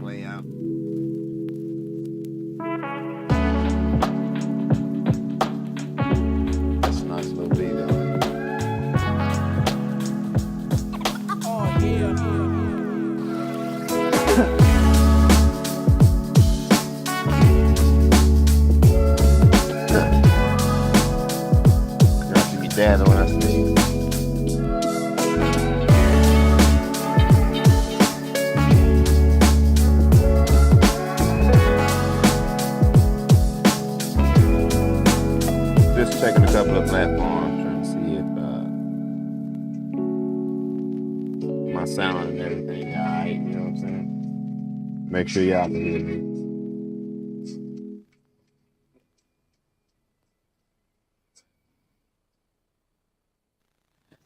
play out. That's a nice little beat, though. Oh, yeah. Y'all see me dancing when I sneeze. Just checking a couple of platforms, trying to see if my sound and everything alright, you know what I'm saying? Make sure y'all can hear me.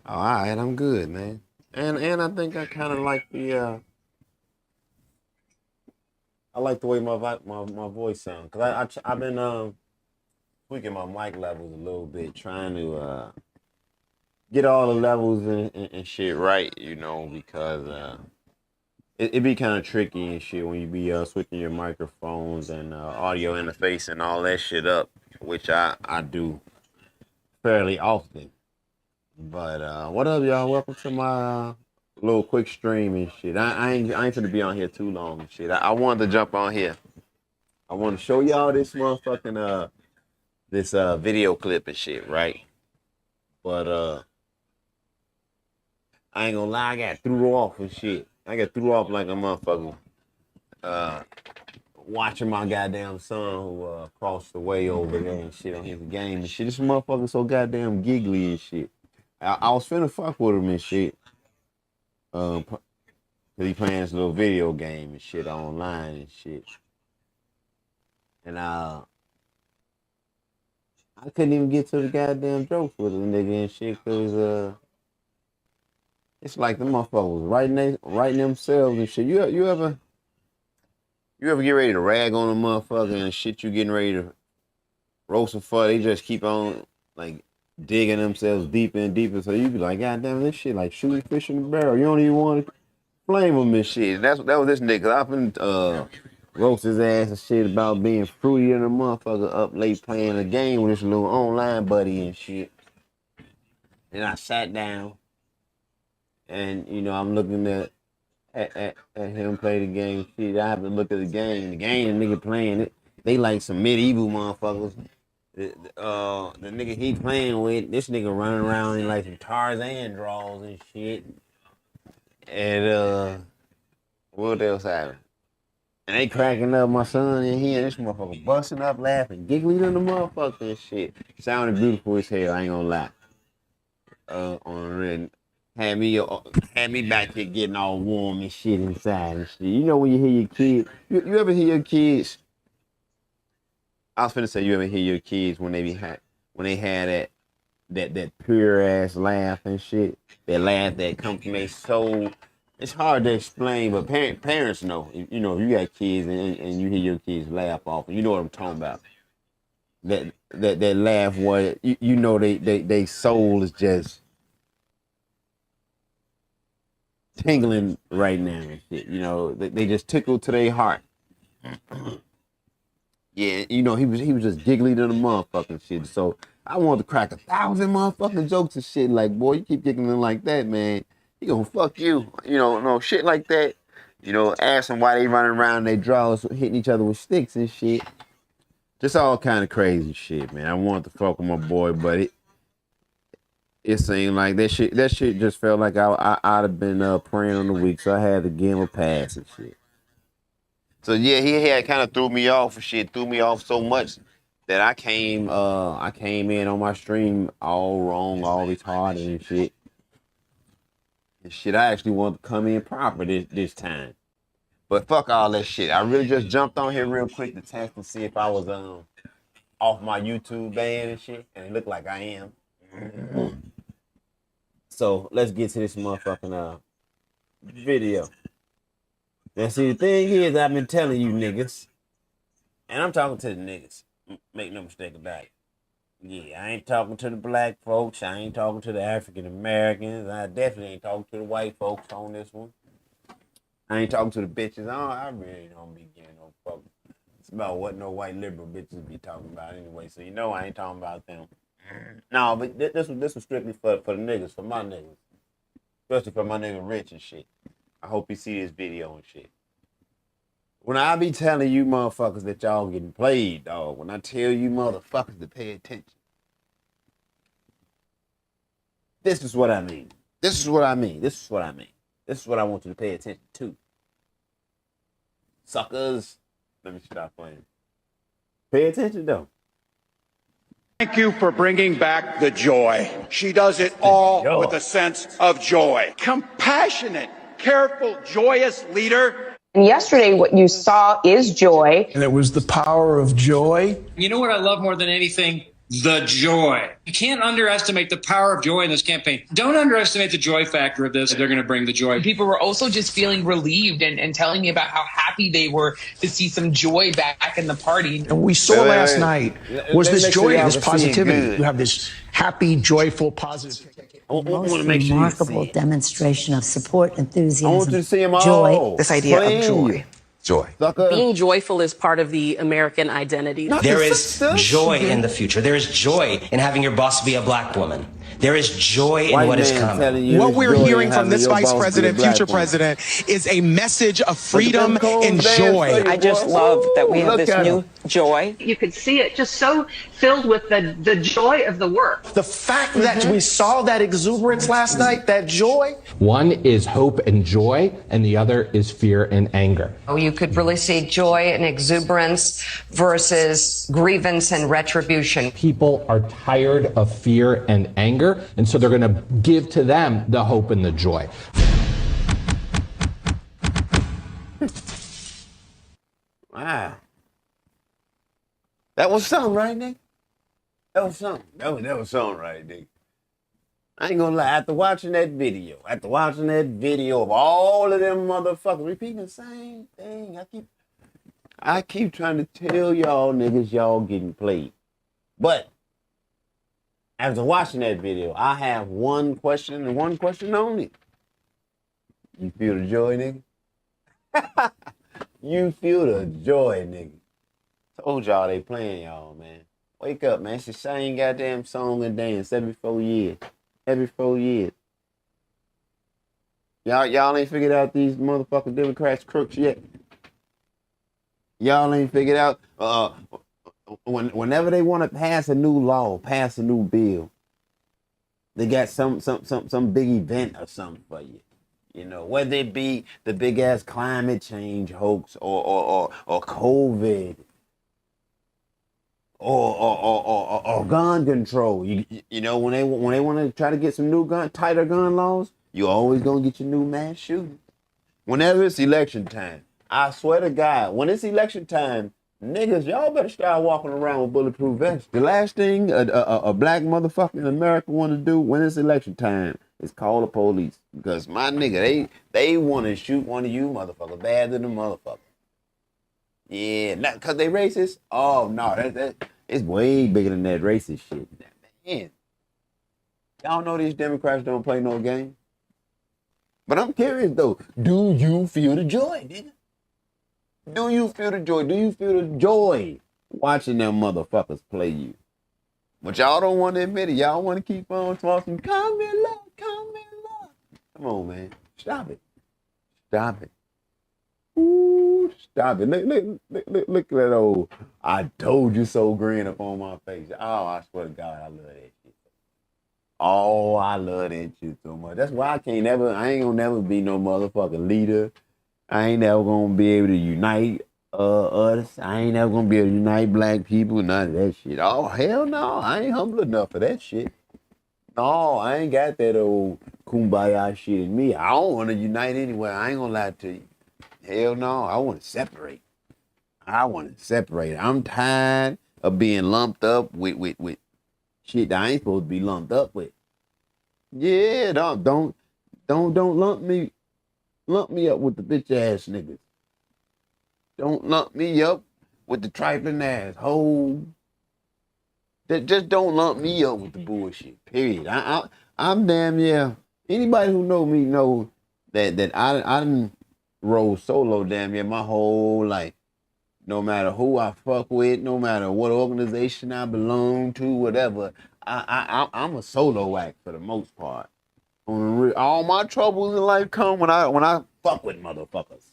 Oh, alright, I'm good, man. And I think I kind of like I like the way my voice sounds, cause I've been tweaking my mic levels a little bit, trying to get all the levels and shit right, you know, because it be kind of tricky and shit when you be switching your microphones and audio interface and all that shit up, which I do fairly often. But what up, y'all? Welcome to my little quick stream and shit. I ain't gonna be on here too long and shit. I wanted to jump on here. I want to show y'all this motherfucking this video clip and shit, right? But I ain't gonna lie, I got threw off and shit. I got threw off like a motherfucker. Uh, Watching my goddamn son who crossed the way over there and shit on his game and shit. This motherfucker so goddamn giggly and shit. I was finna fuck with him and shit. Cause he playing this little video game and shit online and shit. And I couldn't even get to the goddamn jokes with a nigga and shit, cause it's like the motherfuckers writing themselves and shit. You ever get ready to rag on a motherfucker and shit, you getting ready to roast them for, they just keep on like digging themselves deeper and deeper. So you be like, God damn, this shit like shooting fish in the barrel. You don't even want to flame them and shit. That was this nigga. I've been roast his ass and shit about being fruity and a motherfucker up late playing a game with this little online buddy and shit. And I sat down and you know I'm looking at him play the game. Shit, I have to look at the game. The game the nigga playing it. They like some medieval motherfuckers. The nigga he playing with, this nigga running around in like some Tarzan draws and shit. And what else happened? And they cracking up my son and he and this motherfucker busting up laughing, giggling in the motherfucker and shit. Sounded beautiful as hell, I ain't gonna lie. On red. Had me back here getting all warm and shit inside and shit. You know when you hear your kids, you ever hear your kids? I was finna say you ever hear your kids when they had that pure ass laugh and shit. That laugh that comes from their soul. It's hard to explain, but parents know. You know, if you got kids and you hear your kids laugh off, you know what I'm talking about. That laugh where you know they soul is just tingling right now and shit. You know, they just tickle to their heart. Yeah, you know, he was just giggly to the motherfucking shit. So I wanted to crack 1,000 motherfucking jokes and shit. Like, boy, you keep giggling like that, man, he gonna fuck you. You know, no shit like that. You know, asking why they running around they draws hitting each other with sticks and shit. Just all kind of crazy shit, man. I wanted to fuck with my boy, but it seemed like that shit just felt like I'd have been praying on the week, so I had to give him a pass and shit. So yeah, he had kind of threw me off and shit, threw me off so much that I came in on my stream all wrong, all retarded and shit. And shit, I actually wanted to come in proper this time. But fuck all that shit. I really just jumped on here real quick to test and see if I was off my YouTube ban and shit, and it looked like I am. So let's get to this motherfucking video. Now see, the thing is, I've been telling you niggas, and I'm talking to the niggas. Make no mistake about it. Yeah, I ain't talking to the black folks. I ain't talking to the African Americans. I definitely ain't talking to the white folks on this one. I ain't talking to the bitches. I really don't be getting no fuck. It's about what no white liberal bitches be talking about anyway. So you know I ain't talking about them. No, but this was strictly for the niggas, for my niggas, especially for my nigga Rich and shit. I hope you see this video and shit. When I be telling you motherfuckers that y'all getting played, dog. When I tell you motherfuckers to pay attention, this is what I mean. This is what I mean. This is what I mean. This is what I want you to pay attention to. Suckers. Let me stop playing. Pay attention though. Thank you for bringing back the joy. She does it all with a sense of joy. Compassionate, careful, joyous leader. And yesterday, what you saw is joy. And it was the power of joy. You know what I love more than anything? The joy. You can't underestimate the power of joy in this campaign. Don't underestimate the joy factor of this. They're going to bring the joy. People were also just feeling relieved and telling me about how happy they were to see some joy back in the party. And we saw last night was this joy and this positivity. You have this happy, joyful, positive. Most remarkable demonstration of support, enthusiasm, I want you to see them all. joy. This idea of joy. Joy. Being joyful is part of the American identity. There is joy in the future. There is joy in having your boss be a black woman. There is joy in what is coming. What we're hearing from this vice president, future president, is a message of freedom and joy. I just love that we have this new joy. You could see it just so filled with the joy of the work. The fact that we saw that exuberance last night, that joy. One is hope and joy, and the other is fear and anger. Oh, you could really see joy and exuberance versus grievance and retribution. People are tired of fear and anger, and so they're going to give to them the hope and the joy. Wow. That was something, right, Nick? That was something. That was something, right, Nick? I ain't gonna lie. After watching that video of all of them motherfuckers repeating the same thing, I keep trying to tell y'all niggas y'all getting played. But after watching that video, I have one question and one question only. You feel the joy, nigga? You feel the joy, nigga. Told y'all they playing y'all, man. Wake up, man. It's the same goddamn song and dance every 4 years. Every 4 years. Y'all ain't figured out these motherfucking Democrats crooks yet. Y'all ain't figured out whenever they want to pass a new law, pass a new bill, they got some big event or something for you. You know, whether it be the big ass climate change hoax or COVID or gun control. You know, when they want to try to get some new tighter gun laws, you always gonna get your new mass shooting. Whenever it's election time, I swear to God, when it's election time, niggas, y'all better start walking around with bulletproof vests. The last thing a black motherfucker in America want to do when it's election time is call the police. Because my nigga, they want to shoot one of you motherfuckers bad than the motherfucker. Yeah, not because they racist. Oh, no, that it's way bigger than that racist shit. Man, y'all know these Democrats don't play no game. But I'm curious, though. Do you feel the joy, nigga? Do you feel the joy? Do you feel the joy watching them motherfuckers play you? But y'all don't want to admit it. Y'all want to keep on talking, come in love, come in love. Come on, man. Stop it. Stop it. Ooh, stop it. Look at that old I told you so grin up on my face. Oh, I swear to God, I love that shit. Oh, I love that shit so much. That's why I ain't gonna never be no motherfucking leader. I ain't never gonna be able to unite us. I ain't never gonna be able to unite black people, none of that shit. Oh, hell no. I ain't humble enough for that shit. No, I ain't got that old kumbaya shit in me. I don't want to unite anywhere. I ain't gonna lie to you. Hell no. I want to separate. I'm tired of being lumped up with shit that I ain't supposed to be lumped up with. Yeah, don't lump me up with the bitch ass niggas. Don't lump me up with the trifling ass hoe. Just don't lump me up with the bullshit. Period. I'm damn yeah. Anybody who know me know that I rode solo damn near my whole life. No matter who I fuck with, no matter what organization I belong to, whatever, I'm a solo act for the most part. All my troubles in life come when I fuck with motherfuckers.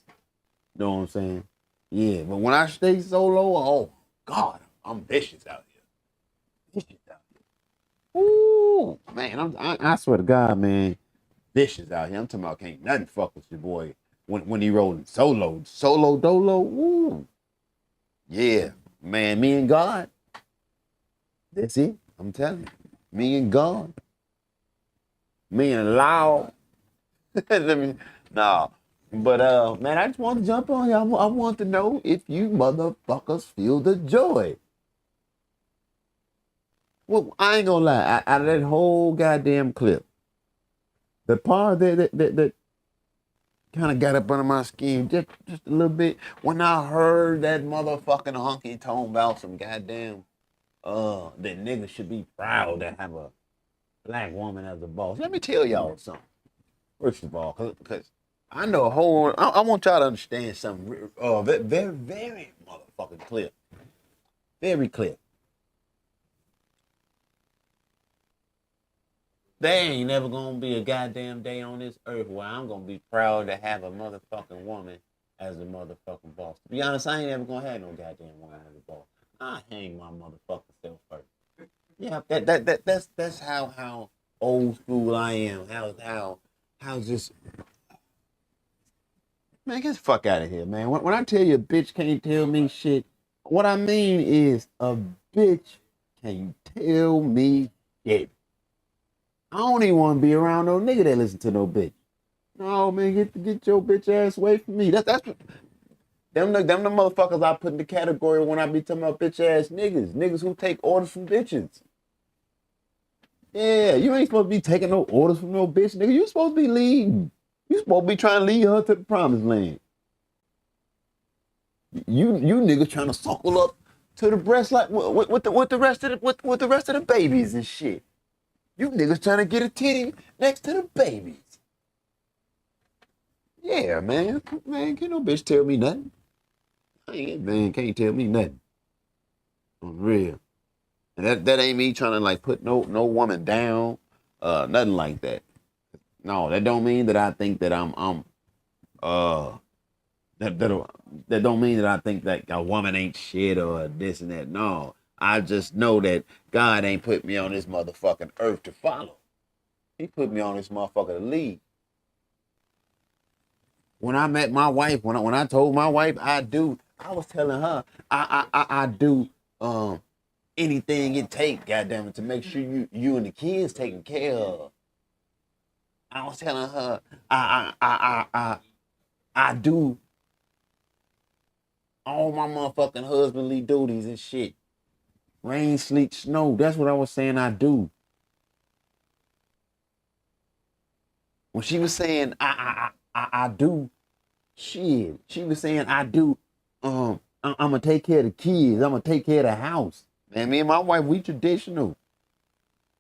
You know what I'm saying? Yeah, but when I stay solo, oh God, I'm vicious out here. Vicious out here. Ooh, man, I swear to God, man, vicious out here. I'm talking about can't nothing fuck with your boy when he rolling solo dolo. Ooh, yeah, man, me and God. That's it. I'm telling you, me and God, me and Lao. Let me, nah. But man, I just want to jump on here. I want to know if you motherfuckers feel the joy. Well, I ain't gonna lie. Out of that whole goddamn clip, the part that kind of got up under my skin just a little bit when I heard that motherfucking hunky tone about some goddamn that niggas should be proud to have a black woman as a boss. Let me tell y'all something. First of all, because I know a whole. I want y'all to understand something. Very, very motherfucking clear. Very clear. There ain't never gonna be a goddamn day on this earth where I'm gonna be proud to have a motherfucking woman as a motherfucking boss. To be honest, I ain't ever gonna have no goddamn woman as a boss. I hang my motherfucking self first. Yeah, that's how old school I am. How just man, get the fuck out of here, man. When I tell you a bitch can't tell me shit, what I mean is a bitch can't tell me shit. I don't even want to be around no nigga that listen to no bitch. No, man, get your bitch ass away from me. That's what them the motherfuckers I put in the category when I be talking about bitch ass niggas. Niggas who take orders from bitches. Yeah, you ain't supposed to be taking no orders from no bitch, nigga. You supposed to be leading. You supposed to be trying to lead her to the promised land. You niggas trying to suckle up to the breast like with the rest of the babies and shit. You niggas trying to get a titty next to the babies. Yeah, man, can't no bitch tell me nothing. Man, can't tell me nothing. For real. And that ain't me trying to like put no woman down, nothing like that. No, that don't mean that I think that I'm that don't mean that I think that a woman ain't shit or this and that. No, I just know that God ain't put me on this motherfucking earth to follow. He put me on this motherfucker to lead. When I met my wife, when I told my wife I was telling her I do anything it take, goddamn it, to make sure you and the kids taken care of. I was telling her I do all my motherfucking husbandly duties and shit. Rain, sleet, snow. That's what I was saying I do. When she was saying I do shit, she was saying I do I'm gonna take care of the kids. I'm gonna take care of the house. Man, me and my wife, we traditional.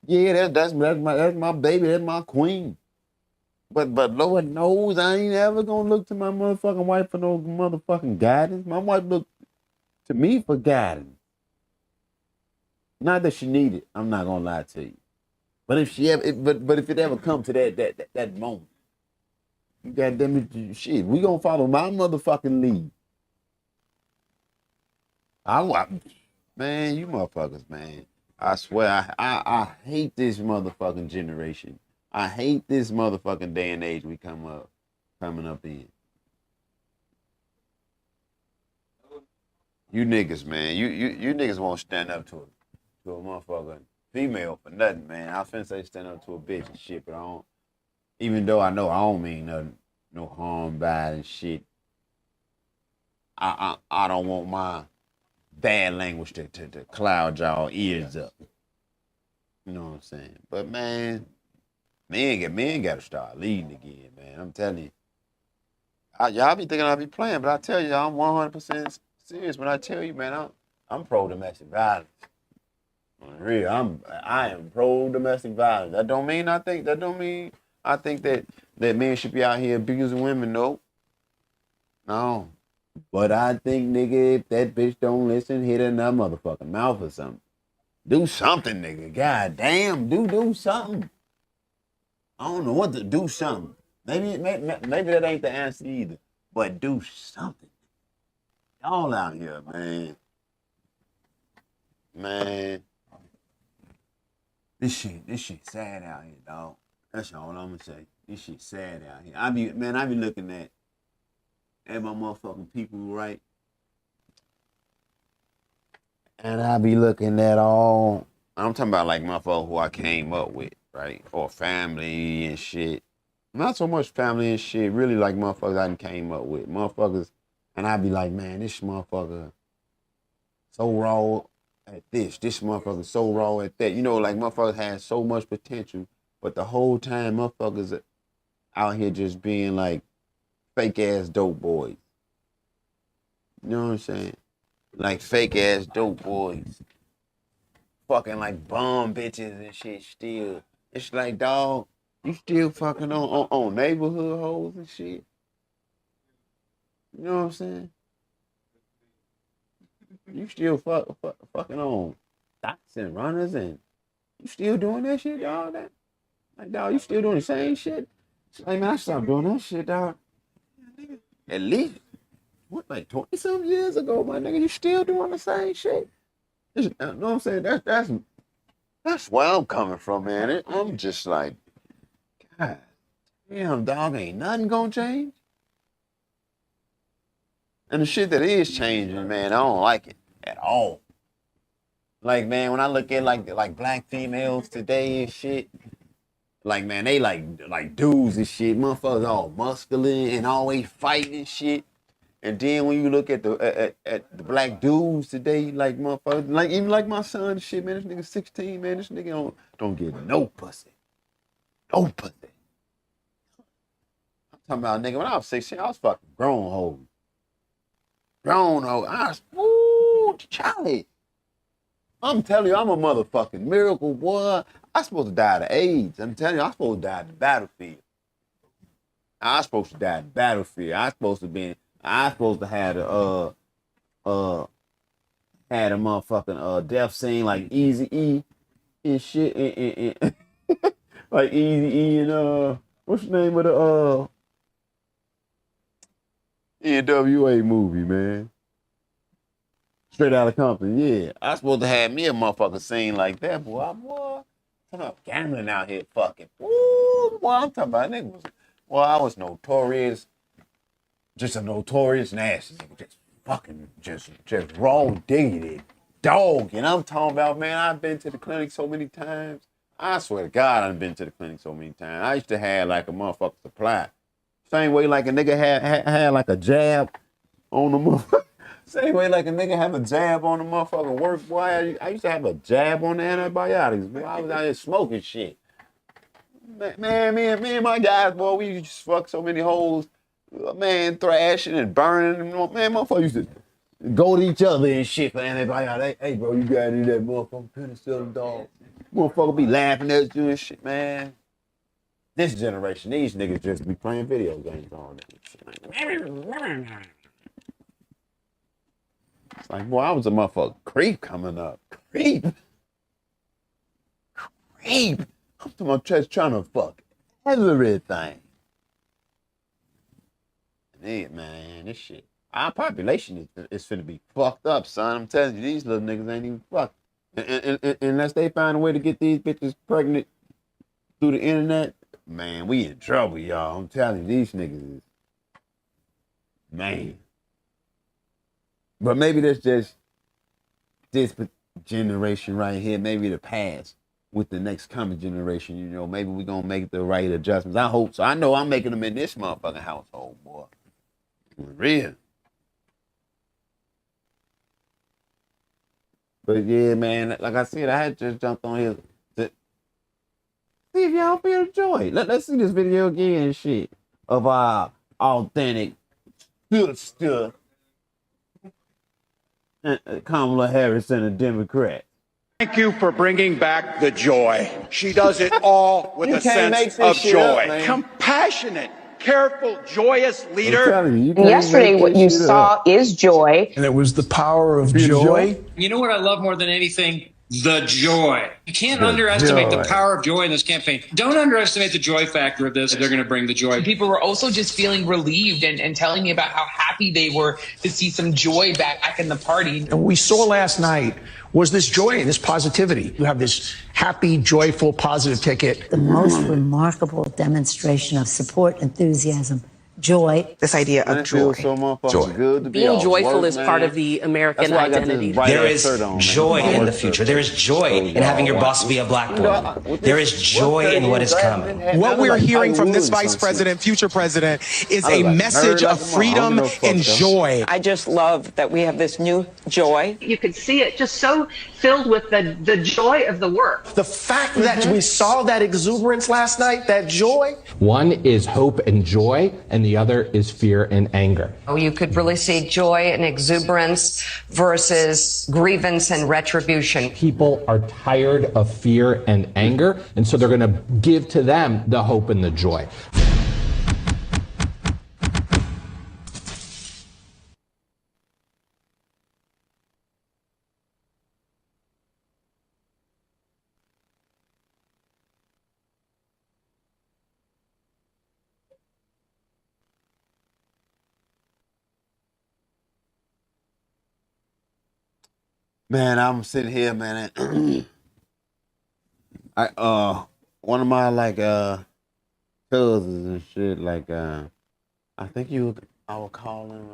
Yeah, that's my baby, that's my queen. But Lord knows I ain't ever gonna look to my motherfucking wife for no motherfucking guidance. My wife looked to me for guidance. Not that she needed, I'm not gonna lie to you. But if she ever, but if it ever come to that moment, you goddamn it, shit, we gonna follow my motherfucking lead. Man, you motherfuckers, man. I swear, I hate this motherfucking generation. I hate this motherfucking day and age we coming up in. You niggas, man, you niggas won't stand up to a motherfucking female for nothing, man. I was finna say stand up to a bitch and shit, but I don't. Even though I know I don't mean nothing, no harm by it and shit. I don't want my bad language to cloud y'all ears up. You know what I'm saying? But man, men gotta start leading again, man. I'm telling you. Y'all be thinking I be playing, but I tell you, I'm 100% serious when I tell you, man, I'm pro domestic violence. For real, I am pro domestic violence. That don't mean I think that men should be out here abusing women. No. No. But I think, nigga, if that bitch don't listen, hit her in that motherfucking mouth or something. Do something, nigga. God damn, do something. I don't know what to do something. Maybe that ain't the answer either. But do something. Y'all out here, man. Man. This shit sad out here, dog. That's all I'm gonna say. This shit sad out here. I be looking at my motherfucking people, right? And I be looking at all, I'm talking about like motherfuckers who I came up with, right? Or family and shit. Not so much family and shit, really like motherfuckers I done came up with. Motherfuckers, and I be like, man, this motherfucker so raw at this motherfucker so raw at that. You know, like motherfuckers had so much potential, but the whole time motherfuckers are out here just being like fake ass dope boys. You know what I'm saying? Like fake ass dope boys. Fucking like bum bitches and shit still. It's like, dog, you still fucking on neighborhood hoes and shit. You know what I'm saying? You still fucking on dots and runners and you still doing that shit, dog? Like, dog, you still doing the same shit? Like, man, I stopped doing that shit, dog. At least, like 20-some years ago, my nigga, you still doing the same shit? You know what I'm saying? That's where I'm coming from, man. I'm just like, God damn, dog, ain't nothing gonna change. And the shit that is changing, man, I don't like it at all. Like, man, when I look at like black females today and shit, like, man, they like dudes and shit. Motherfuckers all muscular and always fighting and shit. And then when you look at the black dudes today, like motherfuckers, like even like my son and shit, man, this nigga 16, man, this nigga don't get no pussy. No pussy. I'm talking about, nigga, when I was 16, I was fucking grown hoes. Grown hoes. I was, woo, Charlie. I'm telling you, I'm a motherfucking miracle, boy. I'm supposed to die of AIDS. I'm telling you, I'm supposed to die in the battlefield. I'm supposed to die in the battlefield. I'm supposed to have had a motherfucking death scene like Eazy-E and shit and like Eazy-E and what's the name of the NWA movie, man? Straight Outta Compton, yeah. I supposed to have me a motherfucking scene like that, boy. I'm talking about gambling out here fucking. Ooh, boy, I'm talking about niggas. Well, I was notorious, just a notorious nasty nigga, just fucking, just raw diggity dog. And I'm talking about, man, I've been to the clinic so many times. I swear to God, I've been to the clinic so many times. I used to have like a motherfucking supply. Same way like a nigga had like a jab on the motherfucker. Same way like a nigga have a jab on the motherfucking work, boy. I used to have a jab on the antibiotics, boy. I was out here smoking shit. Man, me and my guys, boy, we used to just fuck so many hoes. Man, thrashing and burning. Man, motherfuckers used to go to each other and shit for antibiotics. Hey, bro, you got any of that motherfucking penicillin, dog? Motherfucker be laughing at you and shit, man. This generation, these niggas just be playing video games all day. It's like, boy, I was a motherfucker creep coming up. Creep. I'm talking about just trying to fuck everything. Man, this shit. Our population is finna be fucked up, son. I'm telling you, these little niggas ain't even fucked. Unless they find a way to get these bitches pregnant through the internet, man, we in trouble, y'all. I'm telling you, these niggas is, man. But maybe that's just this generation right here, maybe the past with the next coming generation, you know, maybe we gonna make the right adjustments. I hope so. I know I'm making them in this motherfucking household, boy. For real. But yeah, man, like I said, I had just jumped on here to see if y'all feel the joy. Let's see this video again and shit of our authentic good stuff. Kamala Harris and a Democrat. Thank you for bringing back the joy. She does it all with a sense of joy. Compassionate, careful, joyous leader. You And yesterday, what you saw is joy. And it was the power of joy. You know what I love more than anything? The joy. You can't underestimate the power of joy in this campaign. Don't underestimate the joy factor of this. They're going to bring the joy. People were also just feeling relieved and telling me about how happy they were to see some joy back in the party. And what we saw last night was this joy and this positivity. You have this happy, joyful, positive ticket. The most remarkable demonstration of support, enthusiasm, joy. This idea of joy. Good to be Being joyful is part of the American identity. There is joy in the future. There is joy in having your boss be a black woman. There is joy in what is coming. What we're hearing from this vice president, future president, is a message of freedom and joy. I just love that we have this new joy. You could see it just so filled with the joy of the work. The fact that we saw that exuberance last night, that joy. One is hope and joy, and the other is fear and anger. Oh, you could really see joy and exuberance versus grievance and retribution. People are tired of fear and anger, and so they're going to give to them the hope and the joy. Man, I'm sitting here, man. And one of my cousins and shit, I think I would call him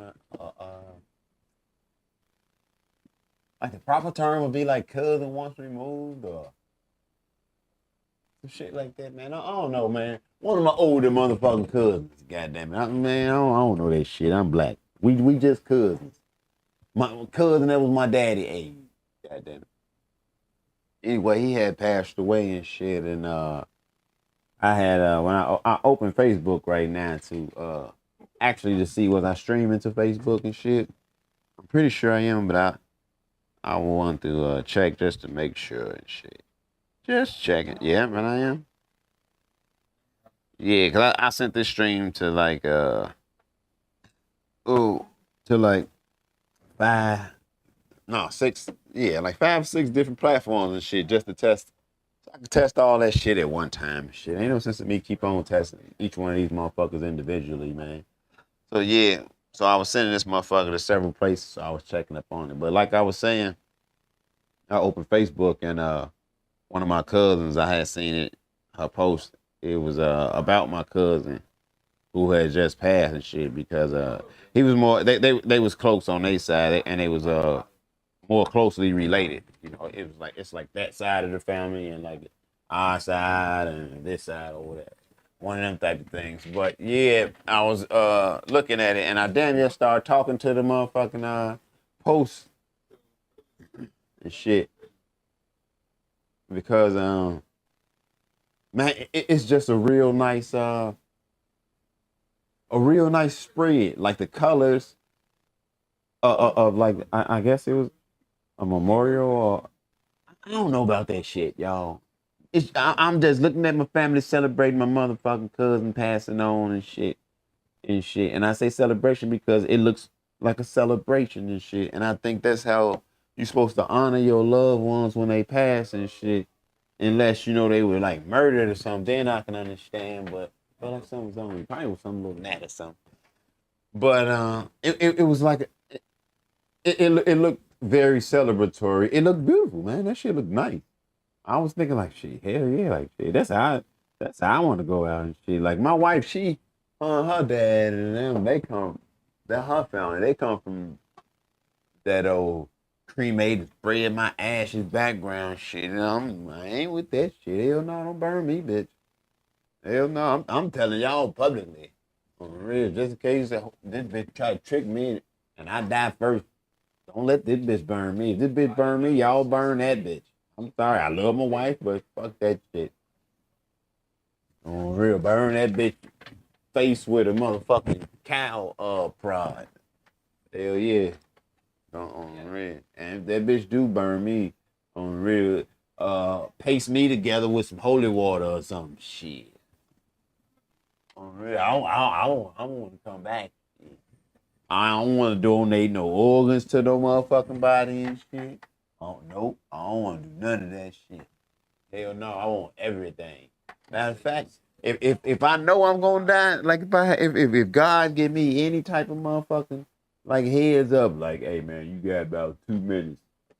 like the proper term would be like cousin once removed or some shit like that, man. I don't know, man. One of my older motherfucking cousins, goddamn it. I don't know that shit. I'm black. We just cousins. My cousin that was my daddy age. Goddamn it. Anyway, he had passed away and shit, and I had when I opened Facebook right now to actually to see was I streaming to Facebook and shit. I'm pretty sure I am, but I want to check just to make sure and shit. Just checking. Yeah, man, I am. Yeah, cause I sent this stream to five, six different platforms and shit just to test. So I can test all that shit at one time and shit. Ain't no sense in me keep on testing each one of these motherfuckers individually, man. So yeah, so I was sending this motherfucker to several places, so I was checking up on it. But like I was saying, I opened Facebook and one of my cousins, I had seen it, her post. It was about my cousin who had just passed and shit because he was more, they was close on their side and they was more closely related. You know, it's like that side of the family and like our side and this side or whatever. One of them type of things. But yeah, I was looking at it and I damn near started talking to the motherfucking post and shit. Because man, it's just a real nice spread. Like the colors of like I guess it was a memorial or I don't know about that shit, y'all. I'm just looking at my family celebrating my motherfucking cousin passing on and shit. And I say celebration because it looks like a celebration and shit. And I think that's how you're supposed to honor your loved ones when they pass and shit. Unless, you know, they were like murdered or something. Then I can understand, but like something was on. Probably was something little mad or something. But it was like it looked very celebratory. It looked beautiful, man. That shit looked nice. I was thinking like, shit, hell yeah, like shit. That's how I want to go out and shit. Like my wife, her dad and them, her family, they come from that old cremated, spread my ashes background shit. You know, I ain't with that shit. Hell no, don't burn me, bitch. Hell no, I'm telling y'all publicly. On the real, just in case this bitch try to trick me and I die first. Don't let this bitch burn me. If this bitch burn me, y'all burn that bitch. I'm sorry, I love my wife, but fuck that shit. On the real, burn that bitch face with a motherfucking cow prod. Hell yeah. On the real. And if that bitch do burn me, on the real, paste me together with some holy water or some shit. I want to come back. I don't want to donate no organs to no motherfucking body and shit. Oh, nope. I don't want to do none of that shit. Hell no, I want everything. Matter of fact, if I know I'm gonna die, like if God give me any type of motherfucking like heads up, like, hey man, you got about 2 minutes,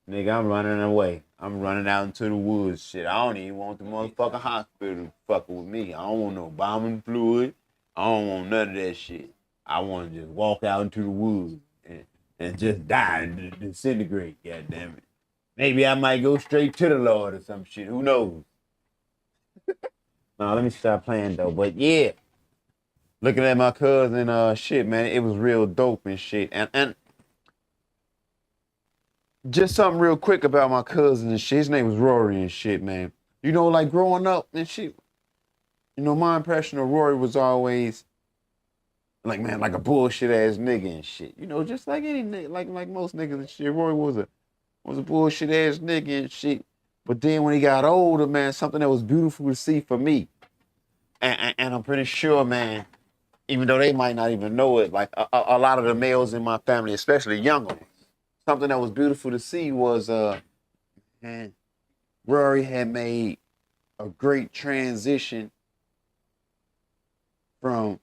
nigga, I'm running away. I'm running out into the woods. Shit, I don't even want the motherfucking hospital fucking with me. I don't want no bombing fluid. I don't want none of that shit. I want to just walk out into the woods and just die and disintegrate. God damn it. Maybe I might go straight to the Lord or some shit. Who knows? No, let me stop playing though. But yeah, looking at my cousin, shit, man, it was real dope and shit. And just something real quick about my cousin and shit. His name was Rory and shit, man. You know, like growing up and shit. You know, my impression of Rory was always like, man, like a bullshit ass nigga and shit. You know, just like any nigga, like most niggas and shit. Rory was a bullshit ass nigga and shit. But then when he got older, man, something that was beautiful to see for me. And I'm pretty sure, man, even though they might not even know it, like a lot of the males in my family, especially younger ones, something that was beautiful to see was, man, Rory had made a great transition from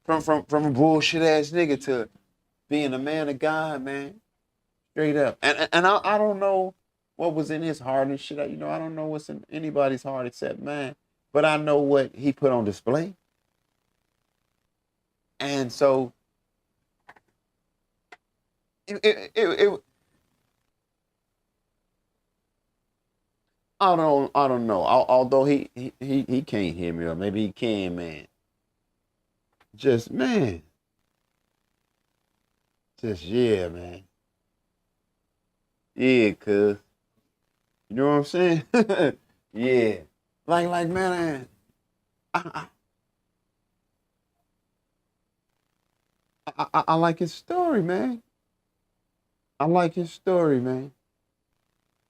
a bullshit ass nigga to being a man of God, man. Straight up. And I don't know what was in his heart and shit. You know, I don't know what's in anybody's heart except mine. But I know what he put on display. And so it I don't know. Although he can't hear me, or maybe he can, man. Just man. Just yeah, man. Yeah, cuz. You know what I'm saying? Yeah. Like man, I like his story, man. I like his story, man.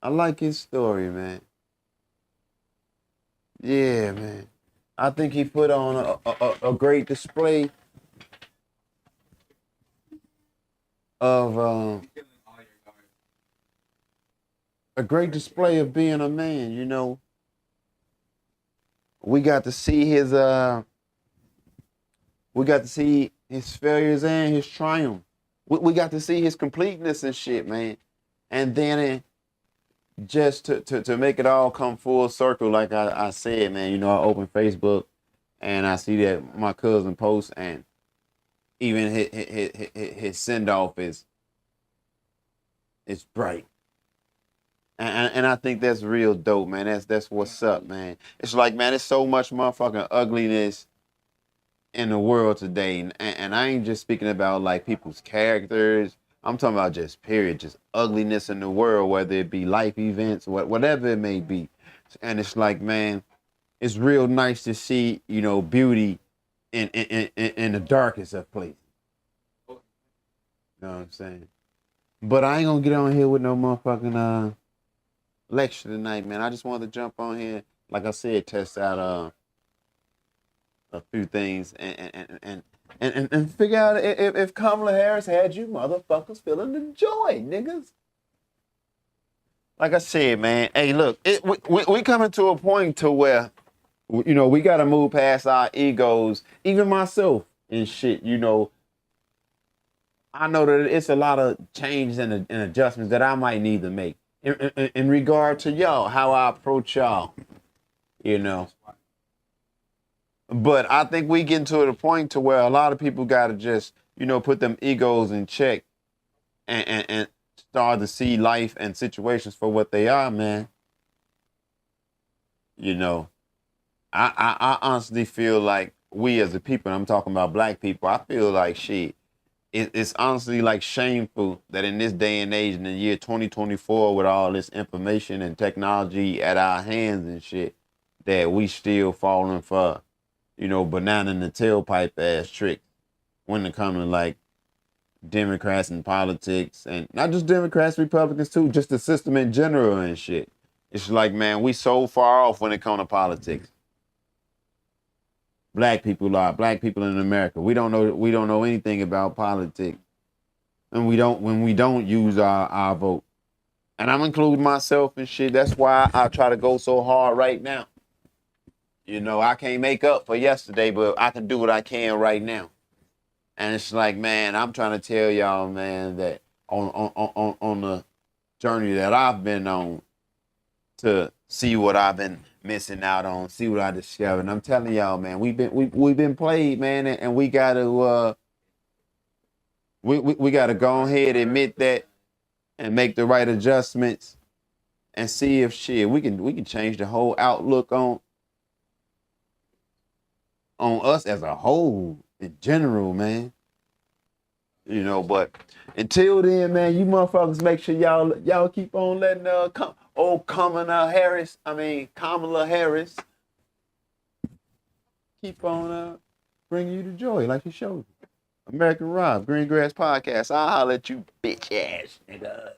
I like his story, man. Yeah, man. I think he put on a great display of a great display of being a man. You know, we got to see his failures and his triumph. We got to see his completeness and shit, man. And then just to make it all come full circle, like I said, man, you know, I open Facebook and I see that my cousin posts, and even his send off is bright. And I think that's real dope, man. That's what's up, man. It's like, man, there's so much motherfucking ugliness in the world today. And I ain't just speaking about like people's characters. I'm talking about just period, just ugliness in the world, whether it be life events, whatever it may be. And it's like, man, it's real nice to see, you know, beauty in the darkest of places. You know what I'm saying? But I ain't gonna get on here with no motherfucking lecture tonight, man. I just wanted to jump on here, like I said, test out a few things and figure out if Kamala Harris had you motherfuckers feeling the joy, niggas. Like I said, man, hey, look, we coming to a point to where, you know, we got to move past our egos, even myself and shit, you know. I know that it's a lot of changes and adjustments that I might need to make in regard to y'all, how I approach y'all, you know. But I think we getting to the point to where a lot of people got to just, you know, put them egos in check and start to see life and situations for what they are, man. You know, I honestly feel like we as a people, and I'm talking about black people, I feel like shit. It's honestly like shameful that in this day and age, in the year 2024, with all this information and technology at our hands and shit, that we still falling for, you know, banana in the tailpipe ass trick when it comes to like Democrats and politics, and not just Democrats, Republicans too, just the system in general and shit. It's like, man, we so far off when it comes to politics. black people are, black people in America. We don't know anything about politics. And when we don't use our vote. And I'm including myself and shit. That's why I try to go so hard right now. You know, I can't make up for yesterday, but I can do what I can right now. And it's like, man, I'm trying to tell y'all, man, that on the journey that I've been on to see what I've been missing out on, see what I discovered. And I'm telling y'all, man, we've been played, man, and we gotta we gotta go ahead and admit that and make the right adjustments and see if shit we can change the whole outlook on us as a whole in general, man. You know, but until then, man, you motherfuckers make sure y'all keep on letting Kamala Harris keep on bringing you the joy like she showed you. American Rob, Green Grass Podcast. I'll holler at you, bitch ass nigga.